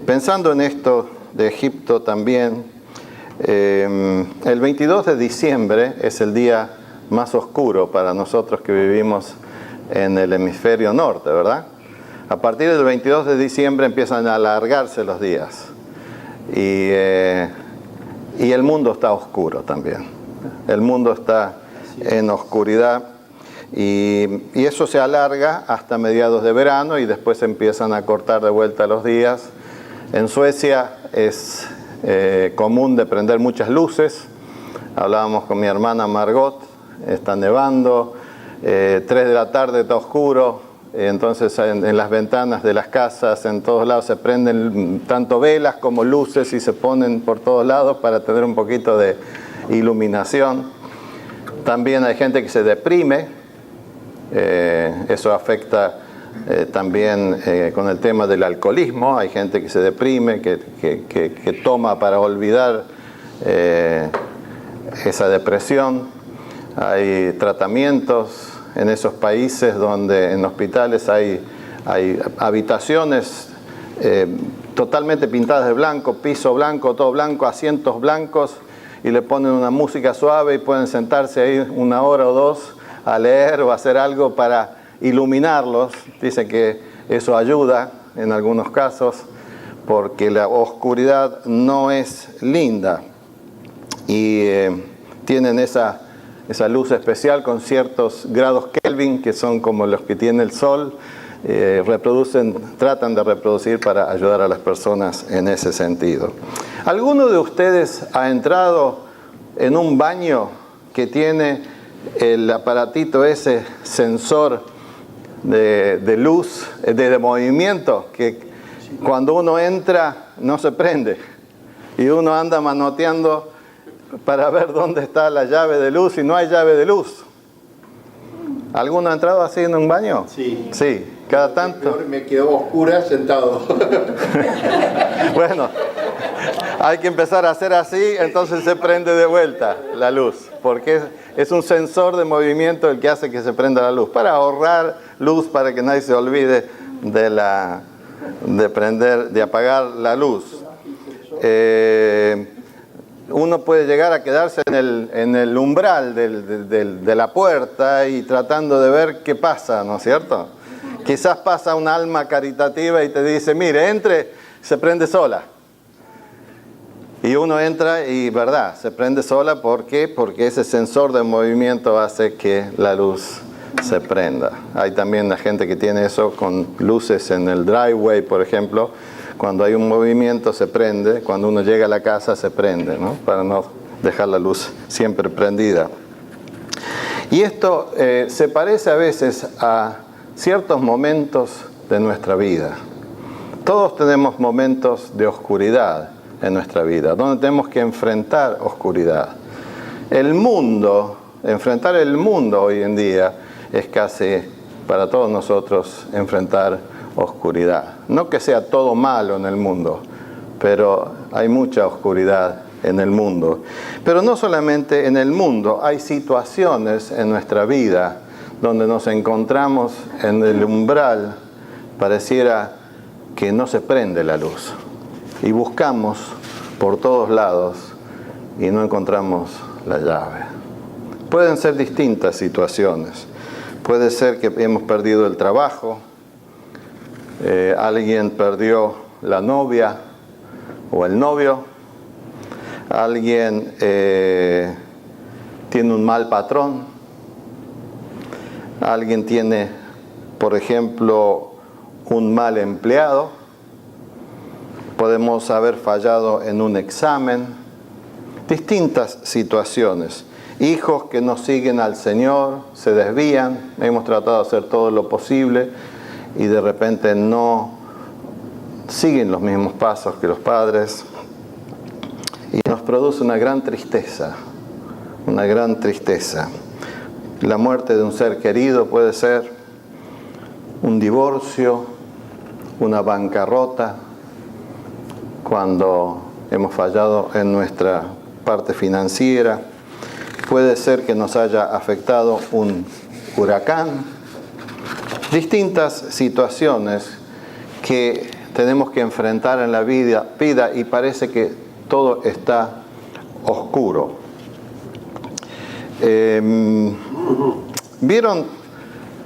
Pensando en esto de Egipto también, el 22 de diciembre es el día más oscuro para nosotros que vivimos en el hemisferio norte, ¿verdad? A partir del 22 de diciembre empiezan a alargarse los días y el mundo está oscuro también. El mundo está en oscuridad y eso se alarga hasta mediados de verano y después empiezan a cortar de vuelta los días. En Suecia es común de prender muchas luces. Hablábamos con mi hermana Margot, está nevando, 3 de la tarde está oscuro, entonces en las ventanas de las casas, en todos lados se prenden tanto velas como luces y se ponen por todos lados para tener un poquito de iluminación. También hay gente que se deprime, eso afecta también con el tema del alcoholismo. Hay gente que se deprime, que toma para olvidar esa depresión. Hay tratamientos en esos países donde en hospitales hay habitaciones totalmente pintadas de blanco, piso blanco, todo blanco, asientos blancos, y le ponen una música suave y pueden sentarse ahí 1 hora o 2 a leer o hacer algo para iluminarlos. Dicen que eso ayuda en algunos casos porque la oscuridad no es linda y tienen esa luz especial con ciertos grados Kelvin que son como los que tiene el sol. Tratan de reproducir para ayudar a las personas en ese sentido. ¿Alguno de ustedes ha entrado en un baño que tiene el aparatito ese sensor de luz, de movimiento, que cuando uno entra no se prende y uno anda manoteando para ver dónde está la llave de luz y no hay llave de luz? ¿Alguno ha entrado así en un baño? Sí. Sí, cada tanto. Peor, me quedó oscura sentado. Bueno, hay que empezar a hacer así, entonces se prende de vuelta la luz, porque es un sensor de movimiento el que hace que se prenda la luz, para ahorrar luz, para que nadie se olvide de apagar la luz. Uno puede llegar a quedarse en el umbral de la puerta y tratando de ver qué pasa, ¿no es cierto? Quizás pasa un alma caritativa y te dice, mire, entre, se prende sola. Y uno entra y, ¿verdad?, se prende sola. ¿Por qué? Porque ese sensor de movimiento hace que la luz se prenda. Hay también la gente que tiene eso con luces en el driveway, por ejemplo. Cuando hay un movimiento se prende, cuando uno llega a la casa se prende, ¿no? Para no dejar la luz siempre prendida. Y esto se parece a veces a ciertos momentos de nuestra vida. Todos tenemos momentos de oscuridad en nuestra vida, donde tenemos que enfrentar oscuridad. Enfrentar el mundo hoy en día es casi para todos nosotros enfrentar oscuridad. No que sea todo malo en el mundo, pero hay mucha oscuridad en el mundo. Pero no solamente en el mundo, hay situaciones en nuestra vida donde nos encontramos en el umbral, pareciera que no se prende la luz. Y buscamos por todos lados y no encontramos la llave. Pueden ser distintas situaciones. Puede ser que hemos perdido el trabajo, alguien perdió la novia o el novio, alguien tiene un mal patrón, alguien tiene, por ejemplo, un mal empleado, podemos haber fallado en un examen, distintas situaciones. Hijos que no siguen al Señor, se desvían, hemos tratado de hacer todo lo posible y de repente no siguen los mismos pasos que los padres y nos produce una gran tristeza, una gran tristeza. La muerte de un ser querido puede ser, un divorcio, una bancarrota, cuando hemos fallado en nuestra parte financiera. Puede ser que nos haya afectado un huracán. Distintas situaciones que tenemos que enfrentar en la vida y parece que todo está oscuro. ¿Vieron?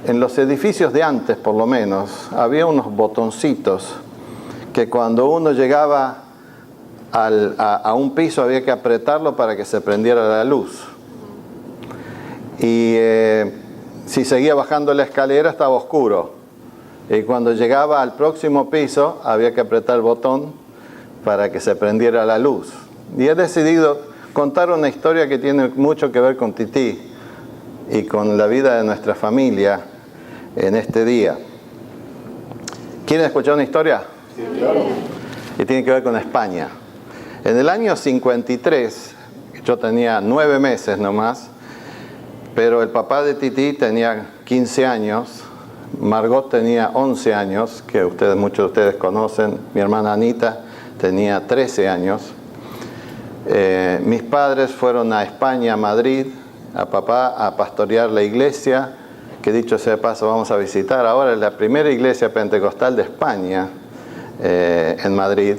En los edificios de antes, por lo menos, había unos botoncitos que cuando uno llegaba a un piso había que apretarlo para que se prendiera la luz. Y si seguía bajando la escalera estaba oscuro. Y cuando llegaba al próximo piso había que apretar el botón para que se prendiera la luz. Y he decidido contar una historia que tiene mucho que ver con Tití y con la vida de nuestra familia en este día. ¿Quieren escuchar una historia? Sí, claro. Y tiene que ver con España. En el año 53, yo tenía 9 meses nomás, pero el papá de Tití tenía 15 años, Margot tenía 11 años, que muchos de ustedes conocen, mi hermana Anita tenía 13 años. Mis padres fueron a España, a Madrid, a papá a pastorear la iglesia, que dicho sea de paso vamos a visitar ahora, es la primera iglesia pentecostal de España, en Madrid.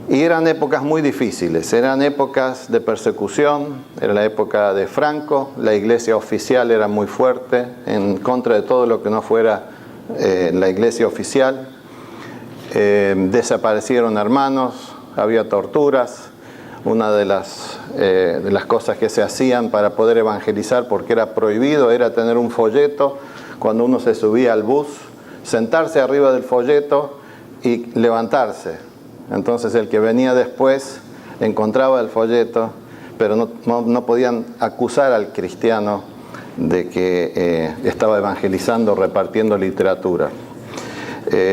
Y eran épocas muy difíciles, eran épocas de persecución, era la época de Franco, la iglesia oficial era muy fuerte, en contra de todo lo que no fuera la iglesia oficial. Desaparecieron hermanos, había torturas. Una de las cosas que se hacían para poder evangelizar, porque era prohibido, era tener un folleto cuando uno se subía al bus, sentarse arriba del folleto y levantarse. Entonces el que venía después encontraba el folleto, pero no podían acusar al cristiano de que estaba evangelizando, repartiendo literatura.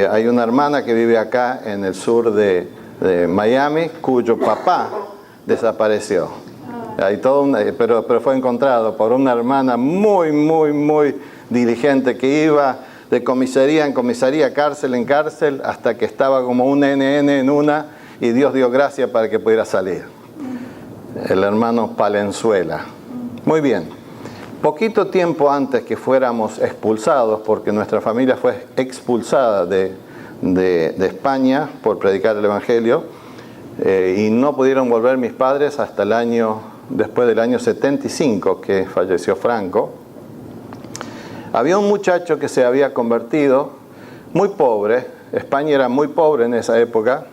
Hay una hermana que vive acá en el sur de Miami, cuyo papá desapareció. Hay pero fue encontrado por una hermana muy diligente que iba de comisaría en comisaría, cárcel en cárcel, hasta que estaba como un NN en una, y Dios dio gracia para que pudiera salir. El hermano Palenzuela. Muy bien. Poquito tiempo antes que fuéramos expulsados, porque nuestra familia fue expulsada de España por predicar el Evangelio, y no pudieron volver mis padres hasta después del año 75, que falleció Franco. Había un muchacho que se había convertido, muy pobre. España era muy pobre en esa época,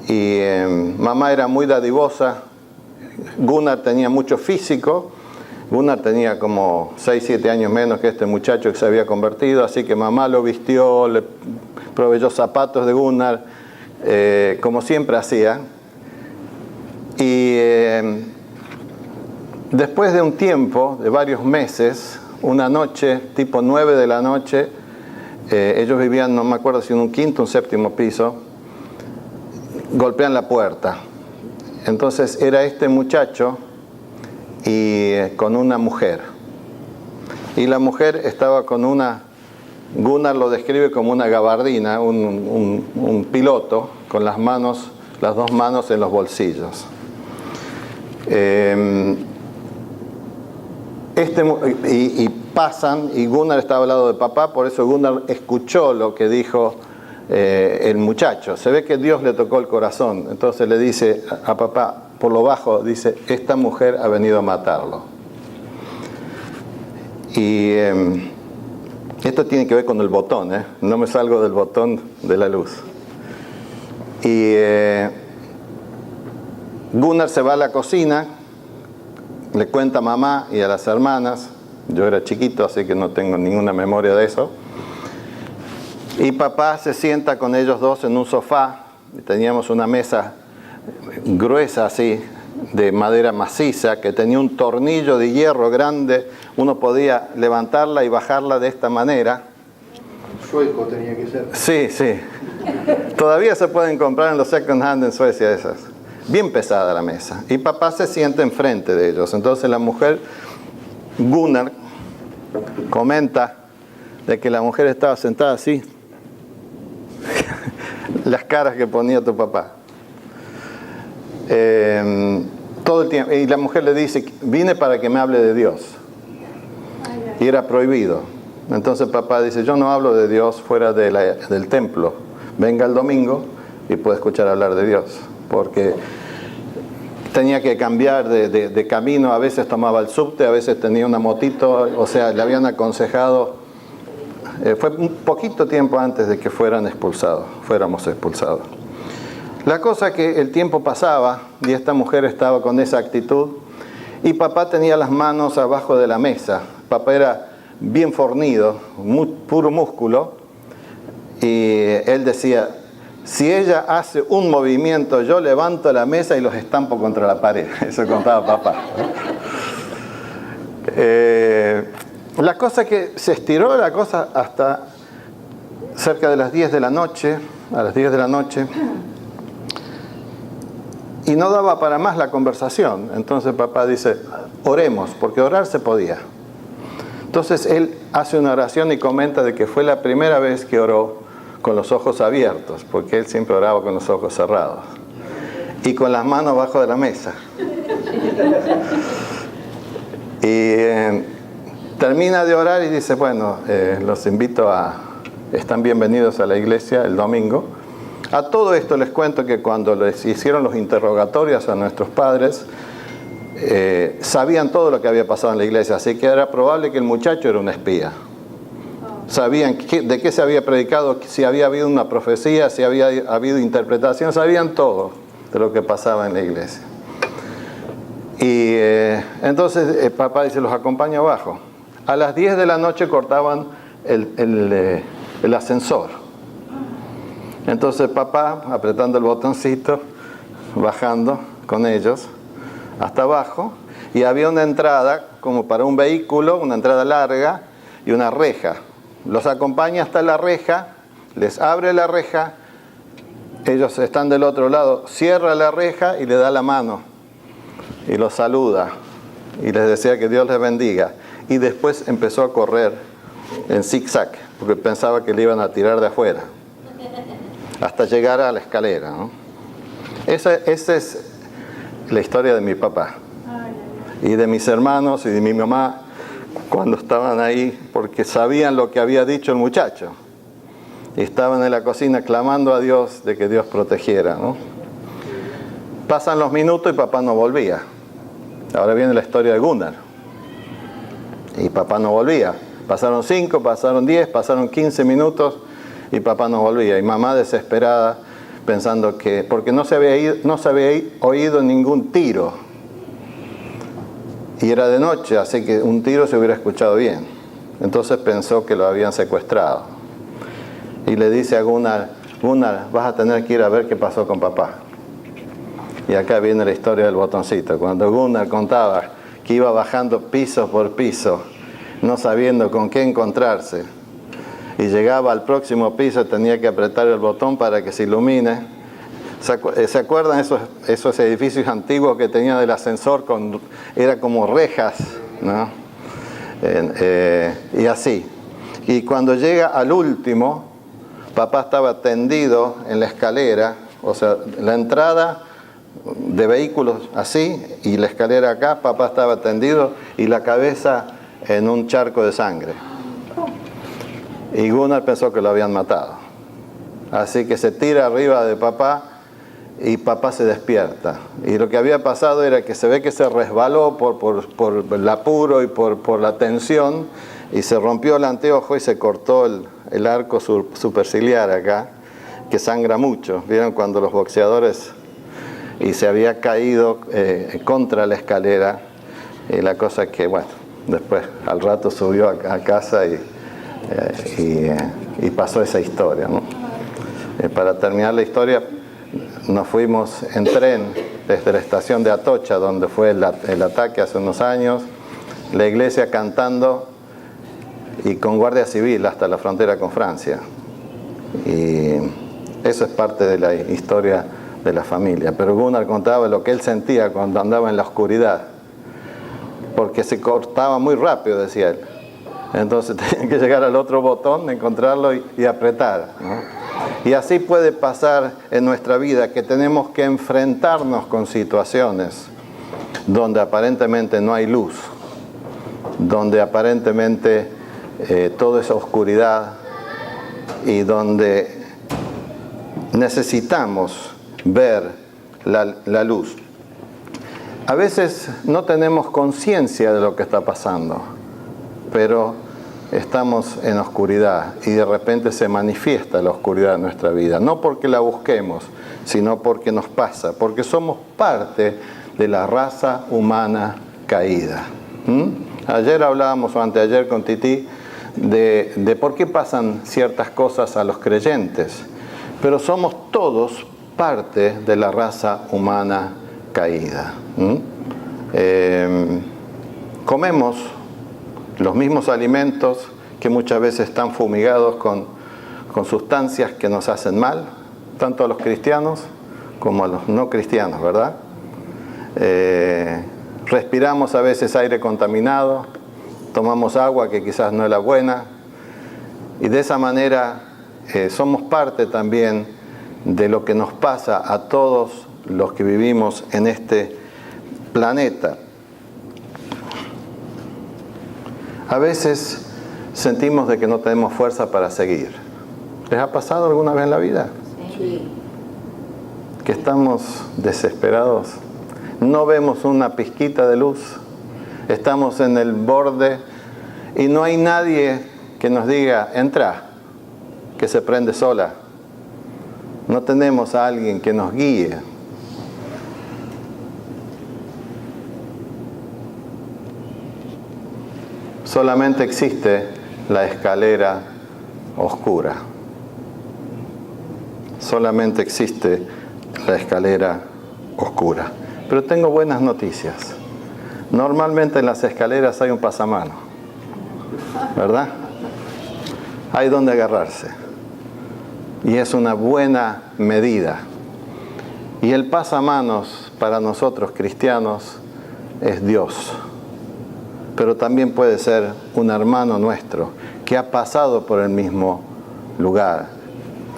y mamá era muy dadivosa. Gunnar tenía mucho físico. Gunnar tenía como 6-7 años menos que este muchacho que se había convertido, así que mamá lo vistió, le proveyó zapatos de Gunnar, como siempre hacía. Y después de un tiempo, de varios meses, una noche, tipo 9 de la noche, ellos vivían, no me acuerdo si en un quinto o un séptimo piso, golpean la puerta. Entonces era este muchacho y con una mujer. Y la mujer estaba con Gunnar lo describe como una gabardina, un piloto, con las dos manos en los bolsillos. Pasan, y Gunnar estaba al lado de papá, por eso Gunnar escuchó lo que dijo el muchacho. Se ve que Dios le tocó el corazón. Entonces le dice a papá, por lo bajo, dice: esta mujer ha venido a matarlo. Y esto tiene que ver con el botón, no me salgo del botón de la luz. Y Gunnar se va a la cocina, le cuenta a mamá y a las hermanas. Yo era chiquito, así que no tengo ninguna memoria de eso. Y papá se sienta con ellos dos en un sofá. Teníamos una mesa gruesa así, de madera maciza, que tenía un tornillo de hierro grande. Uno podía levantarla y bajarla de esta manera. Sueco tenía que ser. Sí. Todavía se pueden comprar en los second hand en Suecia esas. Bien pesada la mesa. Y papá se sienta enfrente de ellos. Entonces la mujer, Gunnar, comenta de que la mujer estaba sentada así. Las caras que ponía tu papá. Todo el tiempo. Y la mujer le dice: vine para que me hable de Dios. Y era prohibido. Entonces papá dice, yo no hablo de Dios fuera del templo. Venga el domingo y puede escuchar hablar de Dios. Porque tenía que cambiar de camino, a veces tomaba el subte, a veces tenía una motito, o sea, le habían aconsejado, fue un poquito tiempo antes de que fuéramos expulsados. La cosa que el tiempo pasaba y esta mujer estaba con esa actitud y papá tenía las manos abajo de la mesa. Papá era bien fornido, puro músculo, y él decía, si ella hace un movimiento, yo levanto la mesa y los estampo contra la pared. Eso contaba papá. La cosa que se estiró la cosa hasta cerca de las 10 de la noche, a las 10 de la noche, y no daba para más la conversación. Entonces papá dice, oremos, porque orar se podía. Entonces él hace una oración y comenta de que fue la primera vez que oró con los ojos abiertos, porque él siempre oraba con los ojos cerrados, y con las manos abajo de la mesa. Y termina de orar y dice, bueno, los invito están bienvenidos a la iglesia el domingo. A todo esto les cuento que cuando les hicieron los interrogatorios a nuestros padres, sabían todo lo que había pasado en la iglesia, así que era probable que el muchacho era un espía. Sabían de qué se había predicado, si había habido una profecía, si había habido interpretación, sabían todo de lo que pasaba en la iglesia. Y entonces papá dice, los acompaño abajo. A las 10 de la noche cortaban el ascensor. Entonces papá, apretando el botoncito, bajando con ellos hasta abajo, y había una entrada como para un vehículo, una entrada larga y una reja. Los acompaña hasta la reja, les abre la reja, ellos están del otro lado, cierra la reja y le da la mano y los saluda y les desea que Dios les bendiga. Y después empezó a correr en zigzag, porque pensaba que le iban a tirar de afuera, hasta llegar a la escalera, ¿no? Esa es la historia de mi papá y de mis hermanos y de mi mamá cuando estaban ahí, porque sabían lo que había dicho el muchacho y estaban en la cocina clamando a Dios de que Dios protegiera, ¿no? Pasan los minutos y papá no volvía. Ahora viene la historia de Gunnar. Y papá no volvía. Pasaron 5, pasaron 10, pasaron 15 minutos y papá no volvía. Y mamá desesperada, pensando que, porque no se había oído ningún tiro. Y era de noche, así que un tiro se hubiera escuchado bien. Entonces pensó que lo habían secuestrado. Y le dice a Gunnar, vas a tener que ir a ver qué pasó con papá. Y acá viene la historia del botoncito. Cuando Gunnar contaba que iba bajando piso por piso, no sabiendo con qué encontrarse, y llegaba al próximo piso, tenía que apretar el botón para que se ilumine. ¿Se acuerdan esos edificios antiguos que tenían el ascensor? Era como rejas, ¿no? Y así. Y cuando llega al último, papá estaba tendido en la escalera, o sea, la entrada de vehículos así, y la escalera acá, papá estaba tendido y la cabeza en un charco de sangre. Y Gunnar pensó que lo habían matado. Así que se tira arriba de papá y papá se despierta. Y lo que había pasado era que se ve que se resbaló por el apuro y por la tensión, y se rompió el anteojo y se cortó el arco superciliar acá, que sangra mucho. ¿Vieron cuando los boxeadores? Y se había caído contra la escalera. Y la cosa que, bueno, después al rato subió a casa y pasó esa historia, ¿no? Para terminar la historia, nos fuimos en tren desde la estación de Atocha, donde fue el ataque hace unos años, la iglesia cantando y con guardia civil hasta la frontera con Francia. Y eso es parte de la historia de la familia. Pero Gunnar contaba lo que él sentía cuando andaba en la oscuridad, porque se cortaba muy rápido, decía él. Entonces tenía que llegar al otro botón, encontrarlo y apretar, ¿no? Y así puede pasar en nuestra vida, que tenemos que enfrentarnos con situaciones donde aparentemente no hay luz, donde aparentemente toda esa oscuridad y donde necesitamos ver la luz. A veces no tenemos conciencia de lo que está pasando, pero estamos en oscuridad y de repente se manifiesta la oscuridad en nuestra vida. No porque la busquemos, sino porque nos pasa, porque somos parte de la raza humana caída. Ayer hablábamos, o anteayer con Titi, de por qué pasan ciertas cosas a los creyentes, pero somos todos parte de la raza humana caída. Comemos los mismos alimentos que muchas veces están fumigados con sustancias que nos hacen mal, tanto a los cristianos como a los no cristianos, ¿verdad? Respiramos a veces aire contaminado, tomamos agua que quizás no es la buena, y de esa manera somos parte también de lo que nos pasa a todos los que vivimos en este planeta. A veces sentimos de que no tenemos fuerza para seguir. ¿Les ha pasado alguna vez en la vida? Sí. Que estamos desesperados, no vemos una pizquita de luz, estamos en el borde y no hay nadie que nos diga, entra, que se prende sola. No tenemos a alguien que nos guíe. Solamente existe la escalera oscura. Solamente existe la escalera oscura. Pero tengo buenas noticias. Normalmente en las escaleras hay un pasamano, ¿verdad? Hay donde agarrarse. Y es una buena medida. Y el pasamanos para nosotros cristianos es Dios. Pero también puede ser un hermano nuestro que ha pasado por el mismo lugar,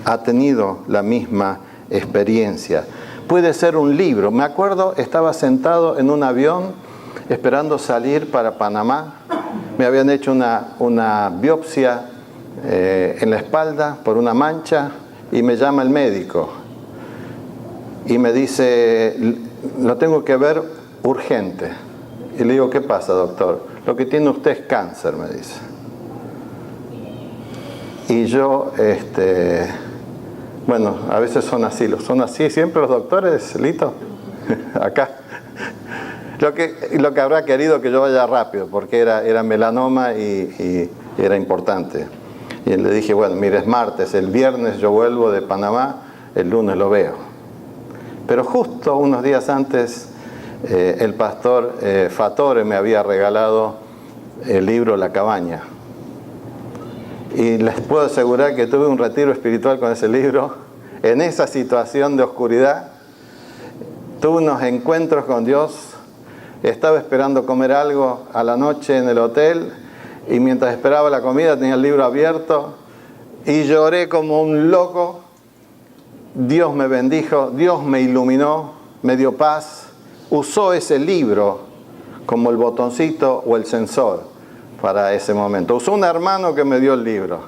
ha tenido la misma experiencia. Puede ser un libro. Me acuerdo, estaba sentado en un avión esperando salir para Panamá. Me habían hecho una biopsia en la espalda por una mancha y me llama el médico y me dice, lo tengo que ver urgente. Y le digo, ¿qué pasa, doctor? Lo que tiene usted es cáncer, me dice. Y yo, bueno, a veces son así siempre los doctores, Lito, acá. Lo que habrá querido que yo vaya rápido, porque era melanoma y era importante. Y le dije, bueno, mire, es martes, el viernes yo vuelvo de Panamá, el lunes lo veo. Pero justo unos días antes, el pastor Fatore me había regalado el libro La Cabaña. Y les puedo asegurar que tuve un retiro espiritual con ese libro. En esa situación de oscuridad, tuve unos encuentros con Dios. Estaba esperando comer algo a la noche en el hotel y mientras esperaba la comida tenía el libro abierto y lloré como un loco. Dios me bendijo, Dios me iluminó, me dio paz. Usó ese libro como el botoncito o el sensor para ese momento. Usó un hermano que me dio el libro.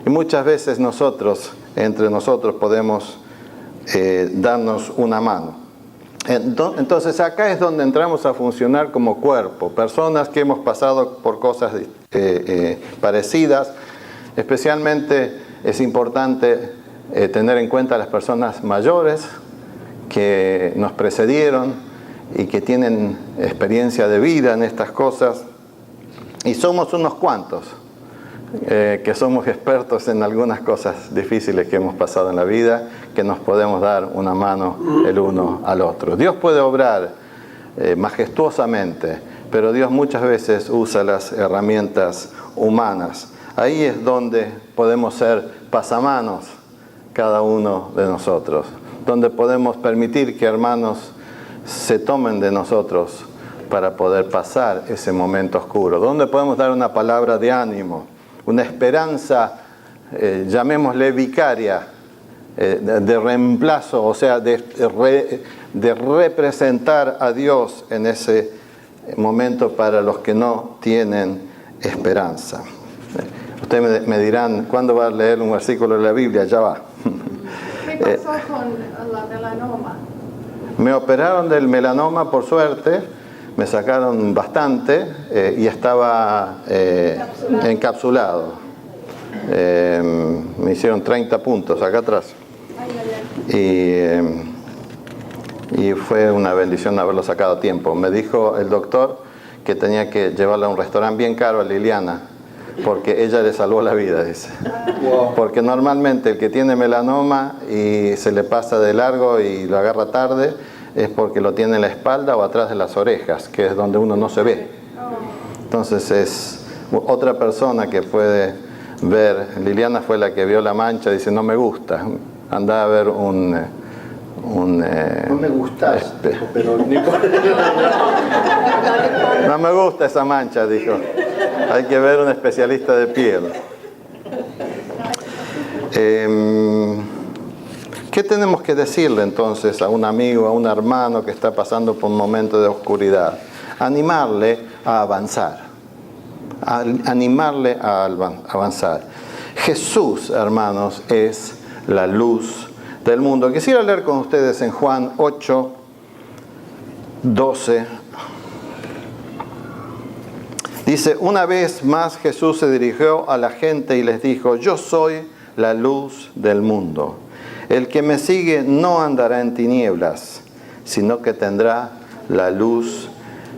Y muchas veces entre nosotros podemos darnos una mano. Entonces acá es donde entramos a funcionar como cuerpo. Personas que hemos pasado por cosas parecidas. Especialmente es importante tener en cuenta a las personas mayores que nos precedieron y que tienen experiencia de vida en estas cosas. Y somos unos cuantos que somos expertos en algunas cosas difíciles que hemos pasado en la vida, que nos podemos dar una mano el uno al otro. Dios puede obrar majestuosamente, pero Dios muchas veces usa las herramientas humanas. Ahí es donde podemos ser pasamanos cada uno de nosotros, donde podemos permitir que hermanos se tomen de nosotros para poder pasar ese momento oscuro, donde podemos dar una palabra de ánimo, una esperanza, llamémosle vicaria, de reemplazo, o sea, de representar a Dios en ese momento para los que no tienen esperanza. Ustedes me dirán, ¿cuándo va a leer un versículo de la Biblia? Ya va. ¿Qué pasó con la melanoma? Me operaron del melanoma, por suerte, me sacaron bastante y estaba encapsulado. Me hicieron 30 puntos acá atrás. Y fue una bendición haberlo sacado a tiempo. Me dijo el doctor que tenía que llevarla a un restaurante bien caro a Liliana, porque ella le salvó la vida, dice. Wow. Porque normalmente el que tiene melanoma y se le pasa de largo y lo agarra tarde, es porque lo tiene en la espalda o atrás de las orejas, que es donde uno no se ve. Entonces es otra persona que puede ver. Liliana fue la que vio la mancha, dice, no me gusta. Andá a ver No me gustas, pero ni por... No me gusta esa mancha, dijo. Hay que ver un especialista de piel. ¿Qué tenemos que decirle entonces a un amigo, a un hermano que está pasando por un momento de oscuridad? Animarle a avanzar. Animarle a avanzar. Jesús, hermanos, es la luz del mundo. Quisiera leer con ustedes en Juan 8, 12. Dice, una vez más Jesús se dirigió a la gente y les dijo, yo soy la luz del mundo. El que me sigue no andará en tinieblas, sino que tendrá la luz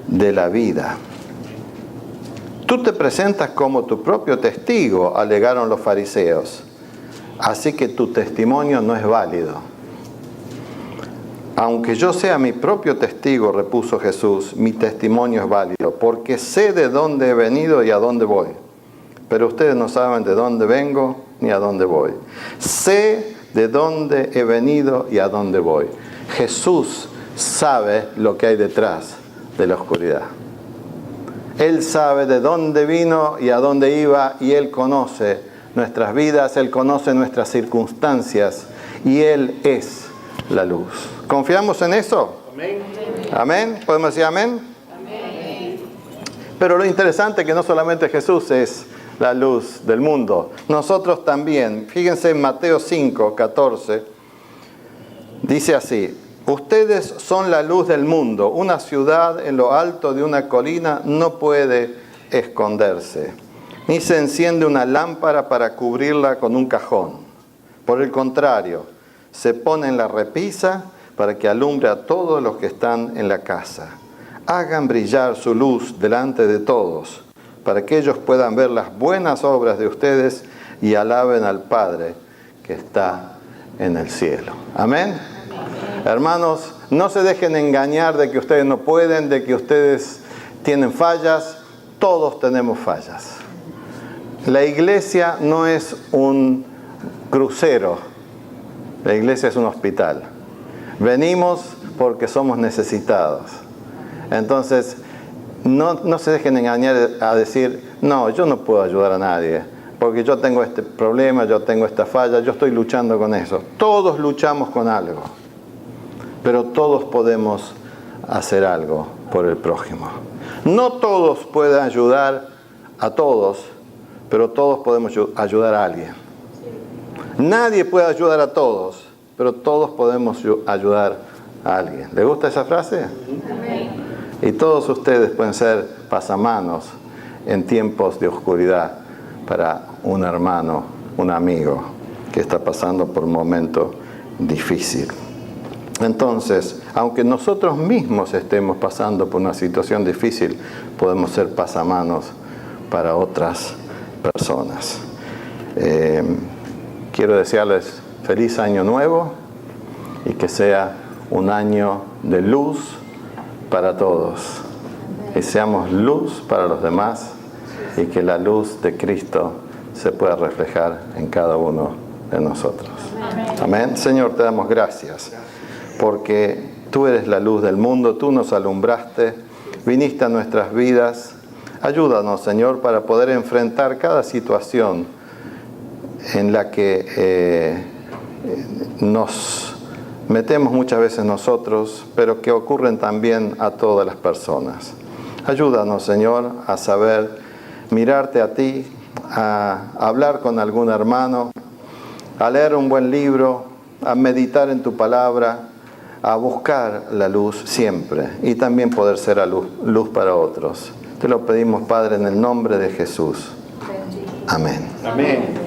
de la vida. Tú te presentas como tu propio testigo, alegaron los fariseos. Así que tu testimonio no es válido. Aunque yo sea mi propio testigo, repuso Jesús, mi testimonio es válido, porque sé de dónde he venido y a dónde voy. Pero ustedes no saben de dónde vengo ni a dónde voy. Sé de dónde he venido y a dónde voy. Jesús sabe lo que hay detrás de la oscuridad. Él sabe de dónde vino y a dónde iba, y Él conoce nuestras vidas, Él conoce nuestras circunstancias, y Él es la luz. ¿Confiamos en eso? Amén. ¿Amén? ¿Podemos decir amén? Amén. Pero lo interesante es que no solamente Jesús es la luz del mundo, nosotros también. Fíjense en Mateo 5, 14, dice así, ustedes son la luz del mundo, una ciudad en lo alto de una colina no puede esconderse, ni se enciende una lámpara para cubrirla con un cajón. Por el contrario, se pone en la repisa para que alumbre a todos los que están en la casa. Hagan brillar su luz delante de todos, para que ellos puedan ver las buenas obras de ustedes y alaben al Padre que está en el cielo. Amén. Hermanos, no se dejen engañar de que ustedes no pueden, de que ustedes tienen fallas. Todos tenemos fallas. La iglesia no es un crucero, la iglesia es un hospital. Venimos porque somos necesitados. Entonces, no se dejen engañar a decir, no, yo no puedo ayudar a nadie, porque yo tengo este problema, yo tengo esta falla, yo estoy luchando con eso. Todos luchamos con algo, pero todos podemos hacer algo por el prójimo. No todos pueden ayudar a todos, pero todos podemos ayudar a alguien. Nadie puede ayudar a todos, pero todos podemos ayudar a alguien. ¿Le gusta esa frase? Amén. Y todos ustedes pueden ser pasamanos en tiempos de oscuridad para un hermano, un amigo que está pasando por un momento difícil. Entonces, aunque nosotros mismos estemos pasando por una situación difícil, podemos ser pasamanos para otras personas. Quiero desearles feliz año nuevo y que sea un año de luz para todos. Y seamos luz para los demás y que la luz de Cristo se pueda reflejar en cada uno de nosotros. Amén. Señor, te damos gracias porque tú eres la luz del mundo, tú nos alumbraste, viniste a nuestras vidas. Ayúdanos, Señor, para poder enfrentar cada situación en la que nos metemos muchas veces nosotros, pero que ocurren también a todas las personas. Ayúdanos, Señor, a saber mirarte a ti a hablar con algún hermano, a leer un buen libro, a meditar en tu palabra, a buscar la luz siempre y también poder ser luz para otros. Te lo pedimos, Padre, en el nombre de Jesús. Amén. Amén.